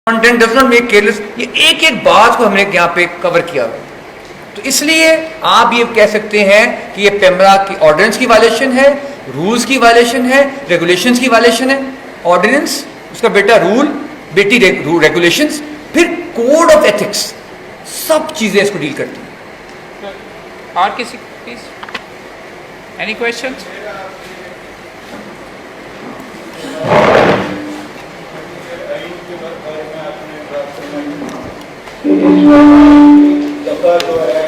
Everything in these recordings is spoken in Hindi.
Content does not make careless, ये एक एक बात को हमने यहाँ पे कवर किया हुआ। तो इसलिए आप ये कह सकते हैं कि ये पेमरा की ऑर्डिनेंस की वायलेशन है, रूल्स की वायलेशन है, रेगुलेशंस की वायलेशन है। ऑर्डिनेंस, उसका बेटा रूल, बेटी रेगुलेशंस, फिर कोड ऑफ एथिक्स, सब चीजें इसको डील करती हैं। और किसी प्लीज, एनी क्वेश्चंस? दफा जो है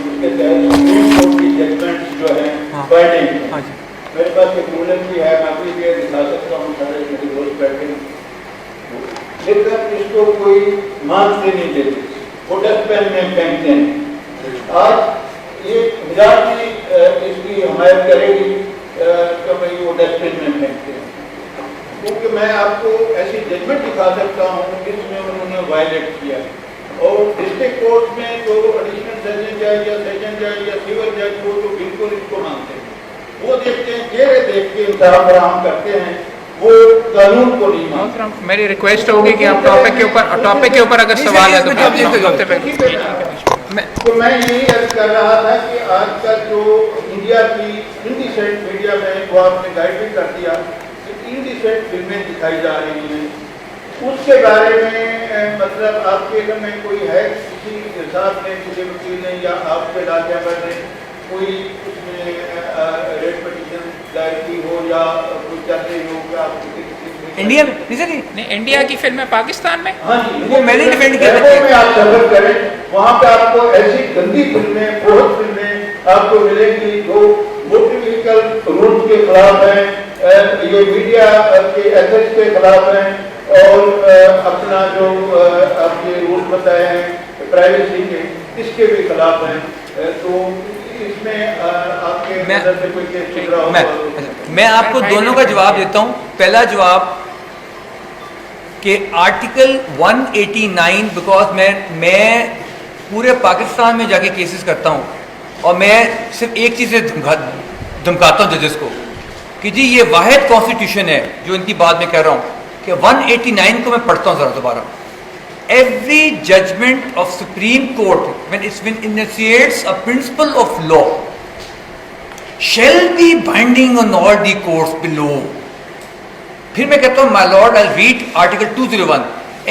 उसके तहत सुप्रीम कोर्ट की जजमेंट जो है बाइंडिंग, मेरे पास एक रूलिंग भी है, मैं भी ये दिखा सकता हूँ सारे मेरे दोस्त बैठे, लेकिन इसको कोई मानते नहीं देते, वो डस्टबिन में फेंकते हैं। आज ये गुजरात भी इसकी हमायत करेगी कि भाई वो डस्टबिन में फेंकते हैं, क्योंकि मैं आपको ऐसी जजमेंट दिखा सकता हूँ जिसमें उन्होंने वायलेट किया। और डिस्ट्रिक्ट कोर्ट में जो एडिशनल सेशन जज या सेशन जज या सिविल जज को तो बिल्कुल इसको मानते हैं, वो देखते हैं, चेहरे देख के इंसाफ फराहम करते हैं, वो कानून को नहीं मानते। मेरी रिक्वेस्ट होगी कि आप टॉपिक के ऊपर अगर सवाल है तो मैं यही अर्ज कर रहा था कि आजकल जो इंडिया की इंडिसेंट मीडिया में वो आपने गाइड भी कर दिया, इंडिसेंट फिल्में दिखाई जा रही हैं, उसके बारे में मतलब आपके में कोई है, किसी हिसाब ने, किसी वकील ने या आपके इलाके पर ने कोई उसमें रेड पिटीशन दायर की हो या कोई चल रही हो कि आप इंडिया में नहीं, इंडिया की फिल्म है पाकिस्तान में? हाँ जी, वो मैंने डिफेंड किया में आप सफर करें, वहाँ पे आपको ऐसी गंदी फिल्में, बहुत फिल्में आपको मिलेंगी जो मोटर व्हीकल रूल्स के खिलाफ हैं, ये मीडिया के एथिक्स के खिलाफ हैं, और अपना जो आपके रूल बताए हैं प्राइवेसी के, इसके भी खिलाफ हैं। तो इसमें आपके नजर से कोई केस चल रहा हो? मैं आपको दोनों का जवाब देता हूं। पहला जवाब कि आर्टिकल 189, बिकॉज मैं पूरे पाकिस्तान में जाके केसेस करता हूं और मैं सिर्फ एक चीज़ से धमकाता हूं जजेस को कि जी ये वाहिद कॉन्स्टिट्यूशन है जो इनकी बात में कह रहा हूं कि 189 को मैं पढ़ता हूं जरा दोबारा। Every judgment of Supreme Court, when it initiates a principle of law, shall be binding on all the courts below. फिर मैं कहता हूं, my lord, I'll read Article 201.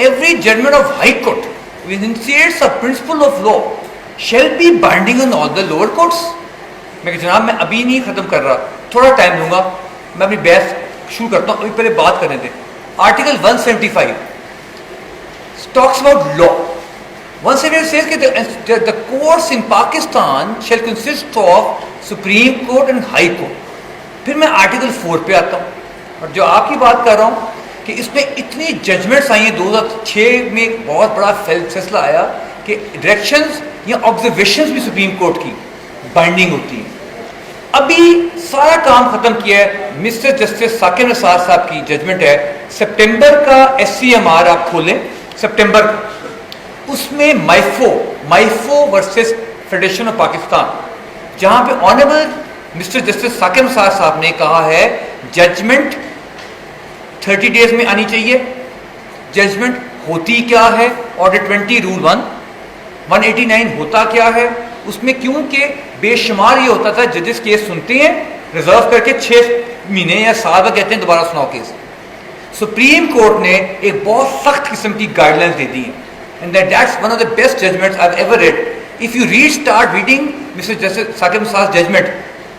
Every judgment of High Court, which initiates a principle of law, shall be binding on all the lower courts. मैं कहता जनाब मैं अभी नहीं खत्म कर रहा, थोड़ा टाइम दूंगा, मैं अपनी बहस शुरू करता हूं, अभी पहले बात करने दें। Article 175 talks about law. 175 says that the courts in Pakistan shall consist of Supreme Court and High Court. फिर मैं आर्टिकल 4 पे आता हूँ और जो आपकी बात कर रहा हूँ कि इसमें इतनी जजमेंट्स आई हैं। 2006 में एक बहुत बड़ा फैसला आया कि डायरेक्शंस या ऑब्जर्वेशंस भी सुप्रीम कोर्ट की बाइंडिंग होती हैं। अभी सारा काम खत्म किया है, मिस्टर जस्टिस साकिब निसार साहब की जजमेंट है, सितंबर का SCMR आप खोलें, सितंबर का, उसमें माइफो वर्सेस फेडरेशन ऑफ पाकिस्तान, जहां पे honourable mister justice Saqib Nisar साहब ने कहा है जजमेंट 30 डेज में आनी चाहिए। जजमेंट होती क्या है, ऑर्डर 20 रूल 189 होता क्या है उसमें, क्योंकि बेशुमार ये होता था जजेस केस सुनते हैं रिजर्व करके 6 महीने या साल में कहते हैं दोबारा सुनाओ केस। सुप्रीम कोर्ट ने एक बहुत सख्त किस्म की गाइडलाइंस दे दी है, and that's one of the best judgments I have ever read. If you start reading mister justice Saqib Nisar judgment,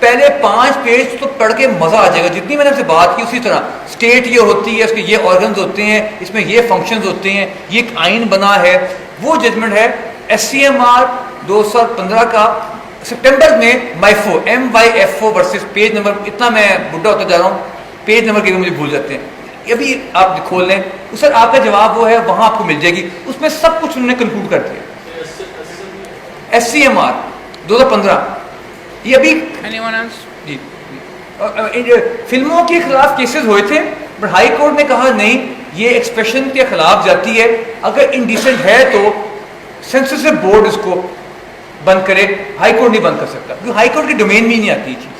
पहले 5 पेज तो पढ़ के मजा आ जाएगा। जितनी मैंने आपसे बात की उसी तरह स्टेट ये होती है, इसके ये ऑर्गन्स होते हैं, इसमें ये फंक्शंस होते हैं, ये एक आइन बना है, वो जजमेंट है। SCMR 2015 का सितंबर में MYFO वर्सेस पेज नंबर, इतना मैं बुढ़ा होता जा रहा हूँ, पेज नंबर के भी मुझे भूल जाते हैं, अभी आप खोल लें सर, आपका जवाब वो है, वहां आपको मिल जाएगी, उसमें सब कुछ उन्होंने कंक्लूड कर दिया। SCMR 2015 ये अभी जी फिल्मों के खिलाफ केसेस हुए थे, बट हाई कोर्ट ने कहा नहीं ये एक्सप्रेशन के खिलाफ जाती है, अगर इंडिसेंट है तो सेंसरशिप बोर्ड इसको बंद करे, हाई कोर्ट नहीं बंद कर सकता, क्योंकि हाई कोर्ट की डोमेन में नहीं आती चीज।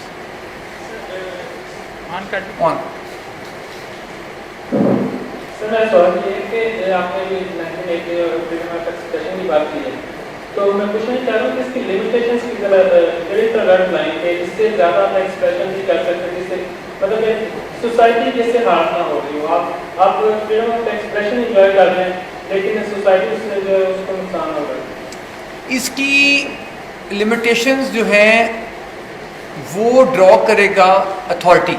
ऑन सर मेरा सवाल ये है कि आपने भी 1980 और फ्रीडम ऑफ एक्सप्रेशन की बात की है, तो मैं पूछना चाह रहा हूँ कि इसकी लिमिटेशंस की जरा रेड लाइन है, इससे ज़्यादा आप एक्सप्रेशन नहीं कर सकते, जिससे मतलब सोसाइटी जैसे हार्म ना हो रही हो, आप फ्रीडम ऑफ एक्सप्रेशन इंजॉय कर रहे हैं लेकिन सोसाइटी से जो है उसको नुकसान हो रहा है। इसकी लिमिटेशंस जो हैं वो ड्रॉ करेगा अथॉरिटी,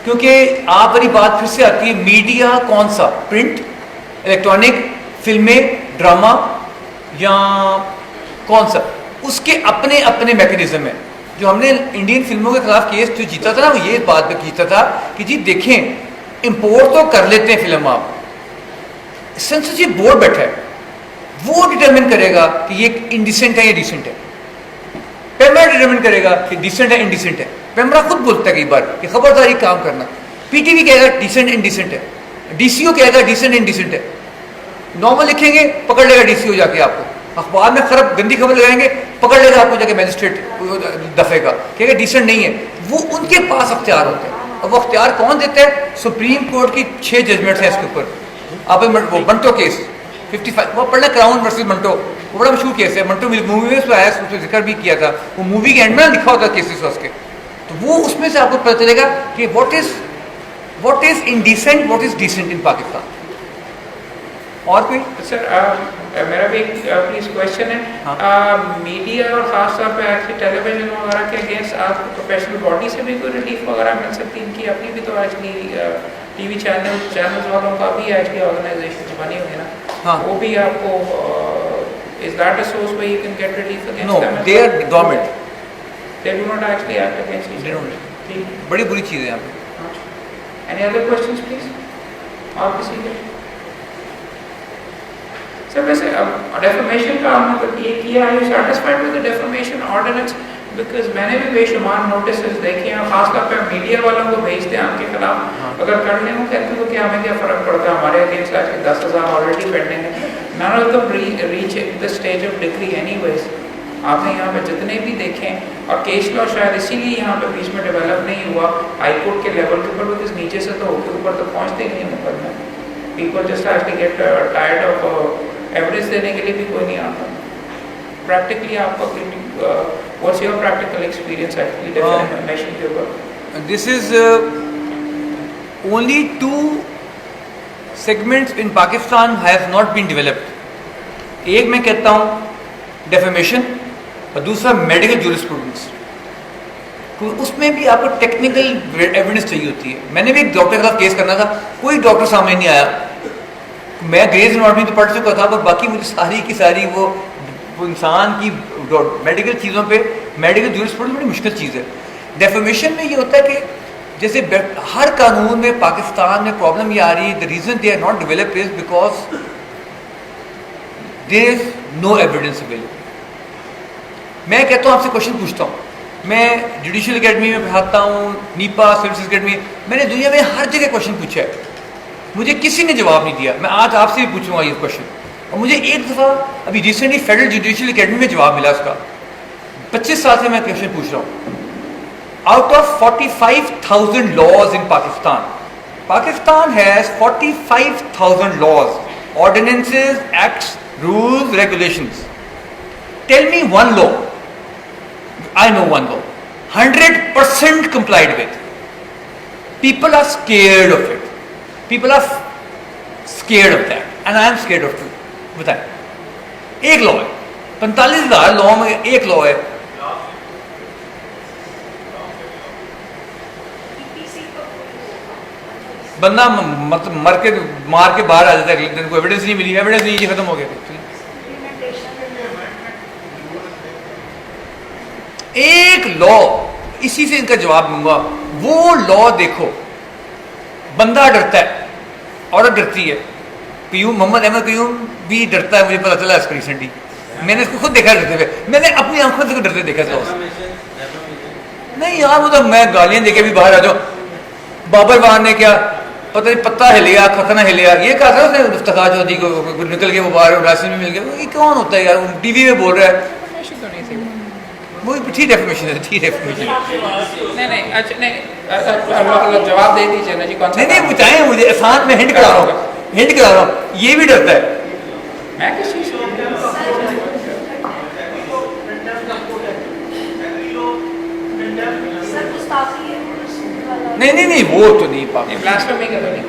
क्योंकि आप वाली बात फिर से आती है, मीडिया कौन सा, प्रिंट, इलेक्ट्रॉनिक, फिल्में, ड्रामा या कौन सा, उसके अपने अपने मैकेनिज्म है। जो हमने इंडियन फिल्मों के खिलाफ केस जो जीता था ना, वो ये बात पे जीता था कि जी देखें इंपोर्ट तो कर लेते हैं फिल्म, आप सेंसरशिप बोर्ड बैठा है, वो डिटरमिन करेगा कि ये इंडिसेंट है या डिसेंट है। पैमरा डिटरमिन करेगा कि डिसेंट है इंडिसेंट है। पैमरा खुद बोलता है कई बार कि खबरदारी काम करना। पीटीवी कहेगा डिसेंट इंडिसेंट है, डीसीओ कहेगा डिसेंट इंडिसेंट है। नॉर्मल लिखेंगे पकड़ लेगा डीसीओ जाके आपको, अखबार में खराब गंदी खबर लगाएंगे पकड़ लेगा आपको जाके मैजिस्ट्रेट दफे का, कहेगा डिसेंट नहीं है। वो उनके पास अख्तियार होते हैं। अब वो अख्तियार कौन देते हैं? सुप्रीम कोर्ट की 6 जजमेंट्स हैं इसके ऊपर। आप वो मंटो केस 55 वो पढ़ना, क्राउन वर्सेस मंटो, वो बड़ा मशहूर केस है। मंटो मूवी में आया, उसमें जिक्र भी किया था, वो मूवी के एंड में लिखा होता है केसेस उसके, तो वो उसमें से आपको पता चलेगा कि what is indecent, what is decent in Pakistan. और कोई सर मेरा भी प्लीज क्वेश्चन है, मीडिया और खास तौर पे एक्चुअली टेलीविजन वगैरह के अगेंस्ट आप प्रोफेशनल बॉडी से भी कोई रिलीफ वगैरह मिल सकती है? इनकी अपनी भी तो एक्चुअली टीवी चैनल्स वालों का भी एक्चुअली ऑर्गेनाइजेशन बनी हुई है ना, हाँ, वो भी आपको is that a source where you can get relief against no, them? They are government, they do not actually act against each other. ठीक, बड़ी बुरी चीज़ है यहाँ पे। Any other questions please? और किसी के? सर वैसे डेफर्मेशन का हमने ये किया, are you satisfied with the defamation ordinance? Because मैंने भी बेशुमार नोटिसेस देखे हैं, खासतौर पे मीडिया वालों को भेजते हैं आपके खिलाफ, अगर करने को कहते हैं तो क्या हमें क्या फ़र्क पड़ता है, हमारे अगेंस्ट आज 10,000 ऑलरेडी पेंडिंग है, none of them reach the stage of decree anyways. आपने यहाँ पे जितने भी देखें, और केस लॉ शायद इसीलिए यहाँ पे बीच में डेवलप नहीं हुआ हाई कोर्ट के लेवल के ऊपर, बिकॉज नीचे से तो होकर ऊपर तो पहुँचते नहीं है मुकदमे। People just actually get tired of average देने के लिए भी कोई नहीं आता। प्रैक्टिकली आपका what's your practical experience actually definition के ऊपर? This is only 2 segments in Pakistan has not been developed। एक मैं कहता हूँ डेफेमेशन और दूसरा मेडिकल जूरिस्प्रूडेंस। तो उसमें भी आपको टेक्निकल एविडेंस चाहिए होती है। मैंने भी एक डॉक्टर के साथ केस करना था, कोई डॉक्टर सामने नहीं आया। मैं ग्रेज एनाटॉमी तो पढ़ चुका था, पर बाकी मुझे सारी की सारी वो इंसान की मेडिकल चीज़ों पे मेडिकल जूरिस्प्रूडेंस बड़ी मुश्किल चीज़ है। डेफेमेशन में ये होता है कि जैसे हर कानून में पाकिस्तान में प्रॉब्लम ये आ रही है, the reason they are not developed is because there is no evidence available. मैं कहता हूँ, आपसे क्वेश्चन पूछता हूँ, मैं जुडिशल अकेडमी में पढ़ाता हूँ, नीपा सर्विसेज अकेडमी, मैंने दुनिया में हर जगह क्वेश्चन पूछा है, मुझे किसी ने जवाब नहीं दिया। मैं आज आपसे भी पूछूंगा ये क्वेश्चन, और मुझे एक दफ़ा अभी रिसेंटली फेडरल जुडिशल अकेडमी में जवाब मिला उसका। 25 साल से मैं क्वेश्चन पूछ रहा हूँ। Out of 45,000 laws in Pakistan, Pakistan has 45,000 laws, ordinances, acts, rules, regulations. Tell me one law. I know one law, 100% complied with. People are scared of it. People are scared of that, and I am scared of it. बताएं, एक लॉ है, 45,000 लॉ में एक लॉ है, बंदा मतलब मार के बाहर आ जाता है, अगले दिन को एविडेंस नहीं मिली, एविडेंस नहीं, खत्म हो गया। एक लॉ, इसी से इनका जवाब दूंगा। वो लॉ देखो, बंदा डरता है, औरत डरती है, क्यूम मोहम्मद अहमद क्यूम भी डरता है, मुझे पता चला इसको रिसेंटली, मैंने इसको खुद देखा डरते हुए, मैंने अपनी आंखों से डरते देखा था। नहीं यार, वो तो मैं गालियां देके भी बाहर आ जाऊँ। बाबर वान ने क्या पता नहीं, पत्ता हिलिया, खतना हिलिया, ये कहा था उसने इफ्तिखार चौधरी को, निकल के वो बाहर रास्ते में मिल गया। ये कौन होता है यार, टीवी में बोल रहा है। वो ठीक डेफिनेशन है, ठीक डेफिनेशन। नहीं अच्छा नहीं जवाब दे दीजिए ना जी, कौन सा? नहीं बताएं मुझे, आसान में हिंट करा रहा हूँ, हिंट करा रहा हूँ, ये भी डरता है। मैं किस चीज़ नहीं वो तो नहीं पापा, ब्लास्फेमी का तो नहीं,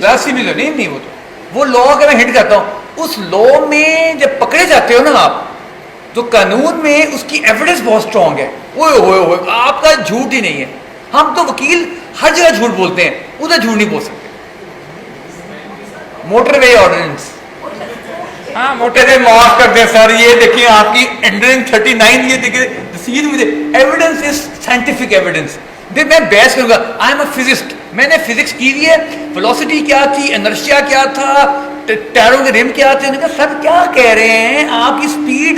ब्लास्फेमी तो नहीं वो लॉ का मैं हिंट करता हूँ। उस लॉ में जब पकड़े जाते हो ना आप, तो कानून में उसकी एविडेंस बहुत स्ट्रांग है। ओए आपका झूठ ही नहीं है। हम तो वकील हर जगह झूठ बोलते हैं, उधर झूठ नहीं बोल सकते। मोटरवे ऑर्डिनेंस, हाँ मोटरवे माफ कर दें सर, ये देखिए आपकी एंडरिंग 39, ये देखिए रसीद मुझे, एविडेंस इज साइंटिफिक एविडेंस। मैं बहस करूंगा, आई एम अ फिजिस्ट, मैंने फिजिक्स की हुई है, वेलोसिटी क्या थी, इनर्शिया क्या था, टायरों के रिम क्या थे। उन्होंने कहा सर क्या कह रहे हैं, आपकी स्पीड।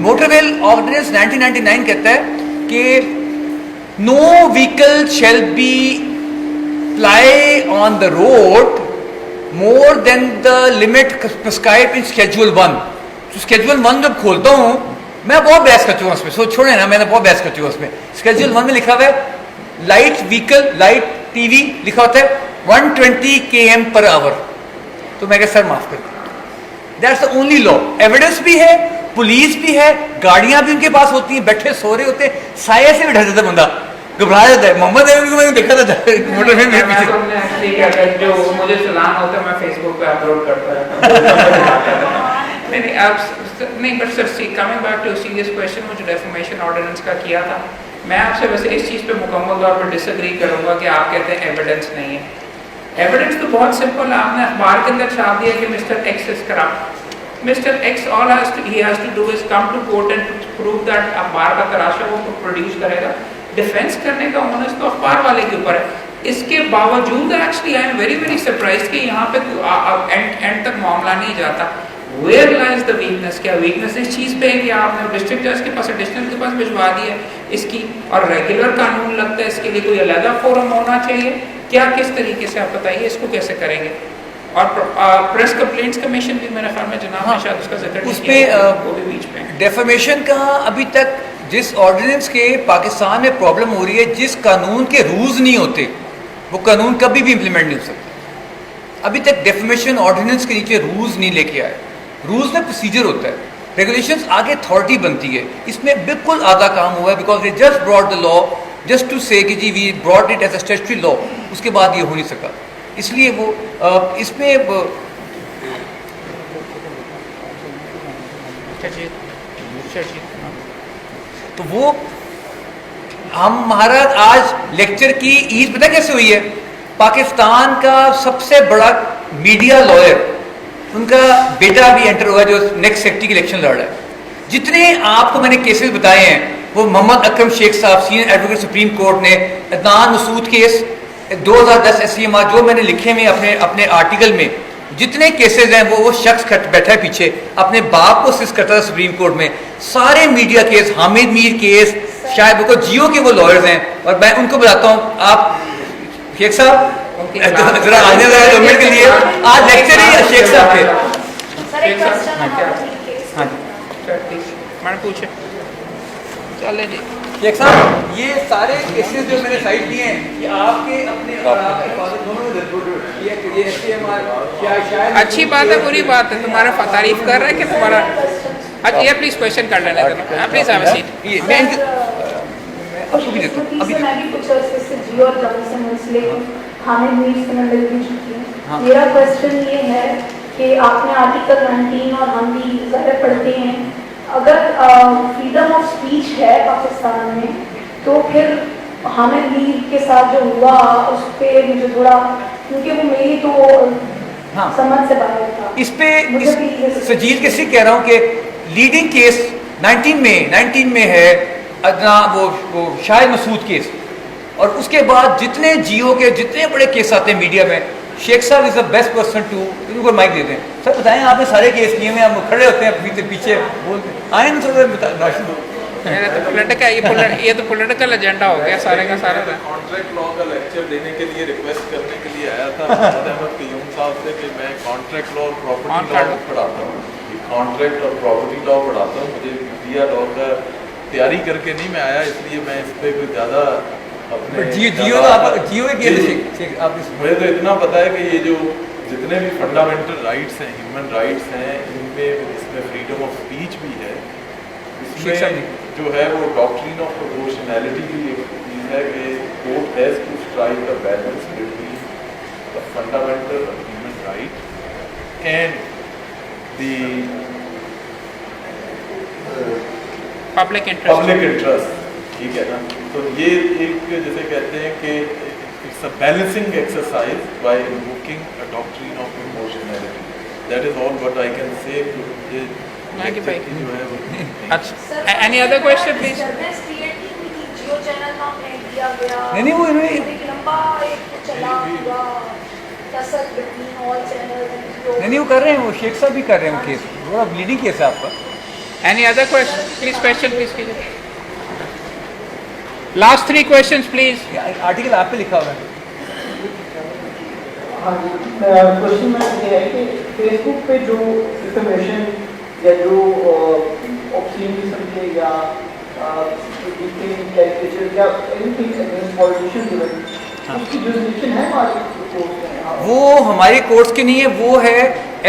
मोटरवे ऑर्डिनेंस 1999 कहता है कि no vehicle shall be ply on the road more than the limit prescribe in Schedule 1। तो Schedule 1 जब खोलता हूँ, मैं बहुत बहस कर चुका हूँ उसमें, सो छोड़े ना, मैंने बहुत बहस कर चुका उसमें। Schedule 1 में लिखा हुआ है लाइट व्हीकल, लाइट टीवी लिखा होता है 120 km/h। तो मैं कहा सर माफ कर, that's the only law. Evidence भी है, पुलिस भी है, गाड़ियां भी उनके पास होती हैं, बैठे सो रहे होते हैं, साये से भी डर जाता बंदा, घबरा जाता है। मोहम्मद अली को मैंने देखा था मोटर में मेरे पीछे, जो मुझे सलाम होता है मैं फेसबुक पे अपलोड करता रहता नहीं आप नहीं, but sir see coming back to serious question, मुझे डेफर्मेशन ऑर्डिनेंस का किया था, मैं आपसे वैसे इस चीज़ पे मुकम्मल तौर पर डिसएग्री करूंगा कि आप कहते हैं एविडेंस नहीं है। एविडेंस तो बहुत सिंपल है, आपने अखबार के अंदर छाप दिया कि mister X is corrupt. Mister X all ही has to do is come to court and prove that अखबार का तराशा वो प्रोड्यूस करेगा। डिफेंस करने का ओनस तो अखबार वाले के ऊपर है। इसके बावजूद actually I am very surprise कि यहाँ पे एंड तक मामला नहीं जाता। Where lies the weakness? क्या वीकनेस इस चीज़ पे है कि आपने डिस्ट्रिक्ट जज के पास, एडिशनल के पास भिजवा दी है इसकी, और रेगुलर कानून लगता है इसके लिए कोई अलग फोरम होना चाहिए क्या? किस तरीके से आप बताइए इसको कैसे करेंगे? और प्रेस कंप्लेंट्स कमीशन भी मेरे ख्याल में जनाब ने शायद उसका जिक्र नहीं किया, वो भी बीच में। डेफर्मेशन का अभी तक जिस ऑर्डिनेंस के पाकिस्तान में प्रॉब्लम हो रही है, जिस कानून के रूल्स नहीं होते, वो कानून कभी भी इम्प्लीमेंट नहीं हो सकता। अभी तक डेफर्मेशन ऑर्डिनेंस के नीचे रूल्स नहीं लेके आए। रूल्स में प्रोसीजर होता है, रेगुलेशंस आगे अथॉरिटी बनती है। इसमें बिल्कुल आधा काम हुआ है, because they just brought the law just to say कि जी we brought it as a statutory law, उसके बाद ये हो नहीं सका। इसलिए वो इसमें तो वो हमारा आज लेक्चर की ईद पता कैसे हुई है? पाकिस्तान का सबसे बड़ा मीडिया लॉयर, उनका बेटा भी एंटर हुआ जो नेक्स्ट सेक्रेटरी की इलेक्शन लड़ रहा है। जितने आपको मैंने केसेस बताए हैं, वो मोहम्मद अकरम शेख साहब, सीनियर एडवोकेट सुप्रीम कोर्ट ने, अदनान मसूद केस 2010 SCMR जो मैंने लिखे हुए अपने आर्टिकल में, जितने केसेस हैं वो शख्स बैठा है पीछे, अपने बाप को असिस्ट करता था सुप्रीम कोर्ट में। सारे media case, Hamid Mir case, शायद बिल्कुल जियो के वो लॉयर्स हैं, और मैं उनको बताता हूँ, आप शेख साहब जरा आने जरा 2 मिनट के लिए, आज लेक्चर ही शेख साहब थे। हाँ जी मैंने पूछे, चले जी शेख साहब, ये सारे केसेस जो मैंने साइट किए हैं, ये आपके अपने और आपके फादर दोनों में ये SCMR शायद अच्छी बात है, बुरी बात है, तुम्हारा तारीफ कर रहा है कि तुम्हारा। अच्छा ये प्लीज क्वेश्चन कर लेने देना, प्लीज हैव अ सीट। ये मैं आपको भी देता हूँ अभी। मैं भी कुछ अर्से से जियो और जब से मसले हामिद मीर से मैं मिल भी चुकी हूँ। हाँ। मेरा क्वेश्चन ये है कि आपने आर्टिकल 19 और हम भी ज़ाहिर पढ़ते हैं, अगर फ्रीडम ऑफ स्पीच है पाकिस्तान में, तो फिर हामिद मीर के साथ जो हुआ उस पर मुझे थोड़ा, क्योंकि वो मेरी तो हाँ। समझ से बाहर था। इस पे सजीद कैसे कह रहा हूँ कि लीडिंग केस 19 में है अदना वो शाहिद मसूद केस, और उसके बाद जितने जियो के जितने बड़े केस आते हैं मीडिया में, शेख साहब is the best person to, उनको माइक देते हैं। सर बताएं, आपने सारे केस किए हैं, आप खड़े होते हैं पीछे बोलते हैं, आए ना थोड़ा राशन दो। ये तो पॉलिटिकल एजेंडा हो गया सारे का सारा। कॉन्ट्रैक्ट लॉ का लेक्चर देने के लिए रिक्वेस्ट करने के लिए आया था अहमद क़य्यूम साहब से कि मैं कॉन्ट्रैक्ट लॉ और प्रॉपर्टी लॉ पढ़ाता हूँ, कॉन्ट्रैक्ट और प्रॉपर्टी लॉ पढ़ाता हूँ, मुझे मीडिया लॉ का तैयारी करके नहीं मैं आया, इसलिए मैं इस पर कोई ज़्यादा अपने जियो तो आप जियो के आप मुझे तो इतना पता है कि ये जो जितने भी फंडामेंटल राइट्स हैं, ह्यूमन राइट्स हैं, इनमें इसमें फ्रीडम ऑफ स्पीच भी है। इसमें जो है वो डॉक्ट्रिन ऑफ प्रोपोर्शनैलिटी की एक चीज़ है कि court has to strike the balance between the fundamental human right and the public interest, ठीक है ना। तो ये एक जैसे कहते हैं कि it's a balancing exercise by invoking a doctrine of proportionality. That is all what I can say. Thank you, भाई। जो है वो अच्छा, any other question please? Jio channel का ऐड दिया गया, नहीं वो इन्होंने एक लंबा एक चला हुआ टसल बिटवीन ऑल चैनल। नहीं वो कर रहे हैं, वो शेख साहब भी कर रहे हैं वो केस, वो ब्लीडिंग केस है आपका। Any other question please? Question please कीजिए। Last 3 questions please. आर्टिकल आप पे लिखा हुआ है। हाँ जी, क्वेश्चन मेरा ये है कि फेसबुक पे जो इंफॉर्मेशन या जो ऑब्सीन किस्म के या कैरिकेचर या एनीथिंग अगेंस्ट पॉलिटिशियंस उसकी जुरिडिक्शन है हमारे कोर्ट में? वो हमारे कोर्ट्स की नहीं है, वो है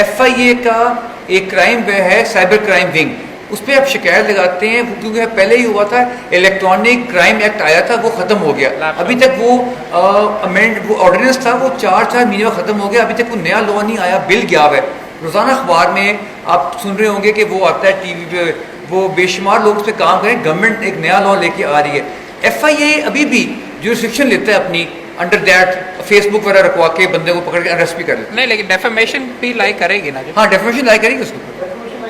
FIA का एक क्राइम है, साइबर क्राइम विंग। उस पर आप शिकायत लगाते हैं, क्योंकि पहले ही हुआ था, इलेक्ट्रॉनिक क्राइम एक्ट आया था, वो ख़त्म हो गया। अभी तक वो वो ऑर्डिनेंस था, वो 4 महीने में ख़त्म हो गया। अभी तक वो नया लॉ नहीं आया, बिल गया हुआ है। रोज़ाना अखबार में आप सुन रहे होंगे कि वो आता है TV पे, वो बेशुमार लोग उस पर काम करें। गवर्नमेंट एक नया लॉ लेके आ रही है। FIA अभी भी जुरिस्डिक्शन लेता है अपनी अंडर दैट, फेसबुक वगैरह रखवा के बंदे को पकड़ के अरेस्ट भी कर लेते हैं। नहीं, लेकिन डेफेमेशन भी लाई करेगी ना? हाँ, डेफिनेशन लाई करेगी उसको,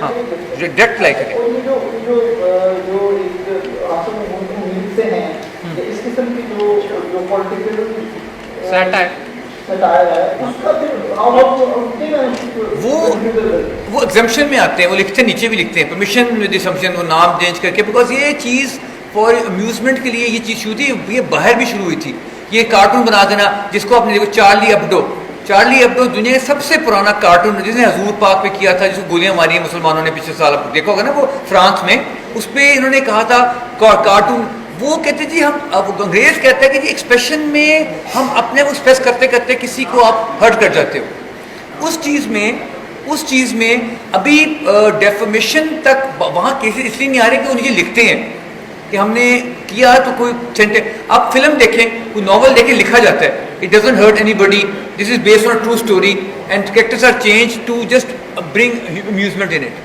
हाँ डायरेक्ट लाई करेगी। और ये जो एक आसम उम्मीद से हैं कि इस किस्म की जो पॉलिटिकल सटायर है उसका फिर वो एग्जाम्पशन में आते हैं, वो लिखते हैं, नीचे भी लिखते हैं परमिशन विद असम्पशन, वो नाम चेंज करके, बिकॉज ये चीज़ फॉर अम्यूजमेंट के लिए ये चीज़ शुरू थी, ये बाहर भी शुरू हुई थी। ये कार्टून बना देना, जिसको आपने देखो चार्ली एब्डो दुनिया का सबसे पुराना कार्टून, जिसने हजूर पाक पे किया था, जिसको गोलियां मारी मुसलमानों ने पिछले साल, देखा होगा ना वो फ्रांस में, उस पर इन्होंने कहा था कार्टून। वो कहते जी हम, अब अंग्रेज कहता है कि जी एक्सप्रेशन में हम अपने को एक्सप्रेस करते करते किसी को आप हर्ट कर जाते हो। उस चीज़ में अभी डेफमेशन तक वहाँ केसेस इसलिए नहीं आ रहे कि वो नीचे लिखते हैं कि हमने किया तो कोई सेंटेंस। आप फिल्म देखें, कोई नॉवल देखें, लिखा जाता है it doesn't hurt anybody, this is based on a true story and characters are change to just bring amusement in it.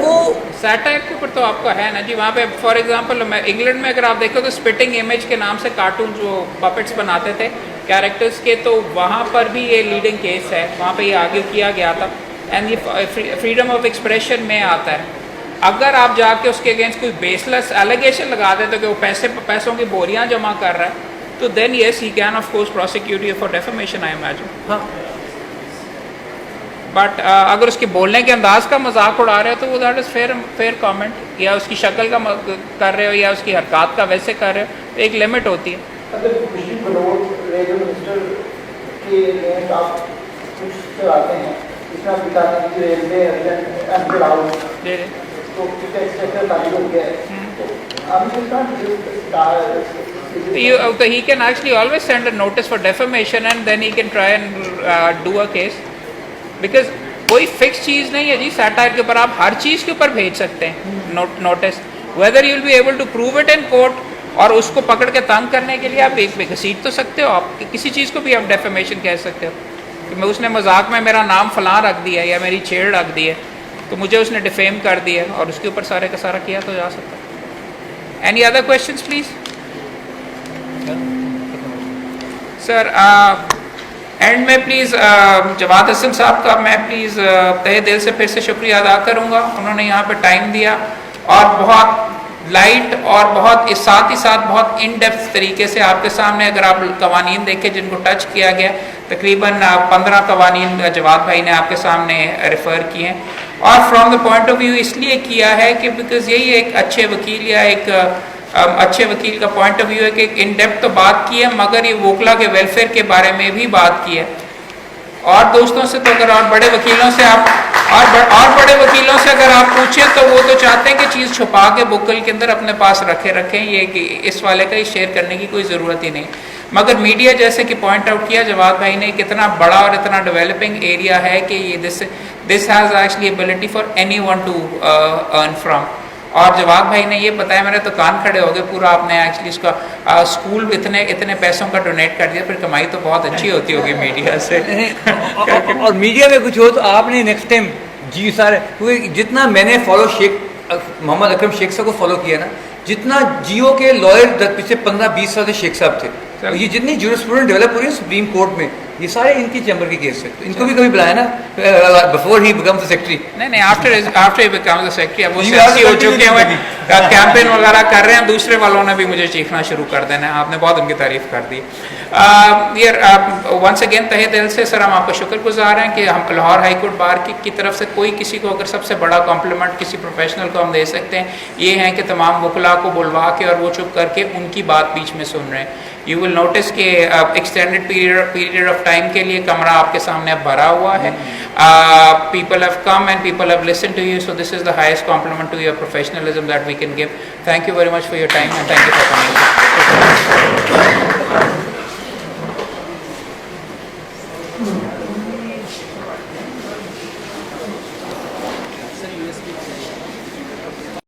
वो सैटायर के ऊपर तो आपका है ना जी। वहाँ पे फॉर एग्जांपल इंग्लैंड में अगर आप देखो तो स्पिटिंग इमेज के नाम से कार्टून जो पपेट्स बनाते थे कैरेक्टर्स के, तो वहाँ पर भी ये लीडिंग केस है, वहाँ पे ये आर्ग्यू किया गया था। एंड ये फ्रीडम ऑफ एक्सप्रेशन में आता है। अगर आप जाके उसके अगेंस्ट कोई बेसलेस एलिगेशन लगा देते कि वो पैसों की बोरियां जमा कर रहा है, तो then yes he can of course prosecute you for defamation, I imagine. हाँ, बट अगर उसके बोलने के अंदाज का मजाक उड़ा रहे हो तो वो दैट इज़ फेयर कमेंट, या उसकी शक्ल का कर रहे हो या उसकी हरकत का वैसे कर रहे हो, एक लिमिट होती है। अगर खुशी बलोच रेडियो मिनिस्टर के लिए आप कुछ चलाते हैं, इसमें आप दिखाते हैं कि रेलवे एंड हाउस तो एक्सपेक्टर तारीफ हो गया है, तो आप So he can actually always send a notice for defamation and then he can try and do a case, because कोई फिक्स चीज़ नहीं है जी सैटायर के ऊपर, आप हर चीज़ के ऊपर भेज सकते हैं notice, whether you will be able to prove it in court, और उसको पकड़ के तंग करने के लिए आप एक घसीट तो सकते हो, आप किसी चीज़ को भी आप डेफेमेशन कह सकते हो कि मैं उसने मजाक में मेरा नाम फलां रख दिया या मेरी छेड़ रख दी है तो मुझे उसने डिफेम कर दिया, और उसके ऊपर सारे का सारा किया तो जा सकता है। Any other questions please? Sir and में प्लीज़ जवाद हसन साहब का मैं प्लीज़ तहे दिल से फिर से शुक्रिया अदा करूँगा, उन्होंने यहाँ पे टाइम दिया और बहुत लाइट और बहुत साथ ही साथ बहुत इन डेप्थ तरीके से आपके सामने, अगर आप कवानीन देखें जिनको टच किया गया, तकरीबन 15 कवानीन जवाद भाई ने आपके सामने रेफ़र किए हैं, और from the point of view इसलिए किया है कि बिकॉज यही एक अच्छे वकील या एक अच्छे वकील का पॉइंट ऑफ व्यू है कि इन डेप्थ तो बात की है, मगर ये वोकला के वेलफेयर के बारे में भी बात की है। और दोस्तों से तो अगर और बड़े वकीलों से आप और बड़े वकीलों से अगर आप पूछें तो वो तो चाहते हैं कि चीज़ छुपा के बुकल के अंदर अपने पास रखें, ये कि इस वाले का ही शेयर करने की कोई ज़रूरत ही नहीं। मगर मीडिया जैसे कि पॉइंट आउट किया जवाद भाई ने, कितना बड़ा और इतना डेवलपिंग एरिया है कि ये this has actually ability for anyone to earn from. और जवाद भाई ने ये बताया, मेरे तो कान खड़े हो गए पूरा, आपने एक्चुअली इसका स्कूल इतने पैसों का डोनेट कर दिया, फिर कमाई तो बहुत अच्छी होती होगी मीडिया से। और मीडिया में कुछ हो तो आपने नेक्स्ट टाइम जी सारे, क्योंकि जितना मैंने फॉलो मोहम्मद अकरम शेख साहब को फॉलो किया ना, जितना जियो के लॉयर पिछले 15-20 साल से शेख साहब थे, ये जितनी जूरिस्प्रूडेंस डेवलप हो रही है सुप्रीम कोर्ट में, ये सारे इनकी चैम्बर के केस है। तो इनको भी कभी बुलाया ना before he becomes the secretary. नहीं, after he becomes the secretary, अब वो सियासी हो चुके हैं, कैंपेन वगैरह कर रहे हैं, दूसरे वालों ने भी मुझे चीखना शुरू कर देना है। आपने बहुत उनकी तारीफ कर दी। वंस अगेन तहे दिल से सर हम आपका शुक्रगुजार हैं कि हम लाहौर हाई कोर्ट बार की तरफ से कोई किसी को अगर सबसे बड़ा कॉम्प्लीमेंट किसी प्रोफेशनल को हम दे सकते हैं, ये हैं कि तमाम वकला को बुलवा के और वो चुप करके उनकी बात बीच में सुन रहे हैं। यू विल नोटिस कि एक्सटेंडेड पीरियड ऑफ टाइम के लिए कमरा आपके सामने अब भरा हुआ है। People have come and people have listened to you, so this is the highest compliment to your professionalism that we can give. Thank you very much for your time and thank you for coming.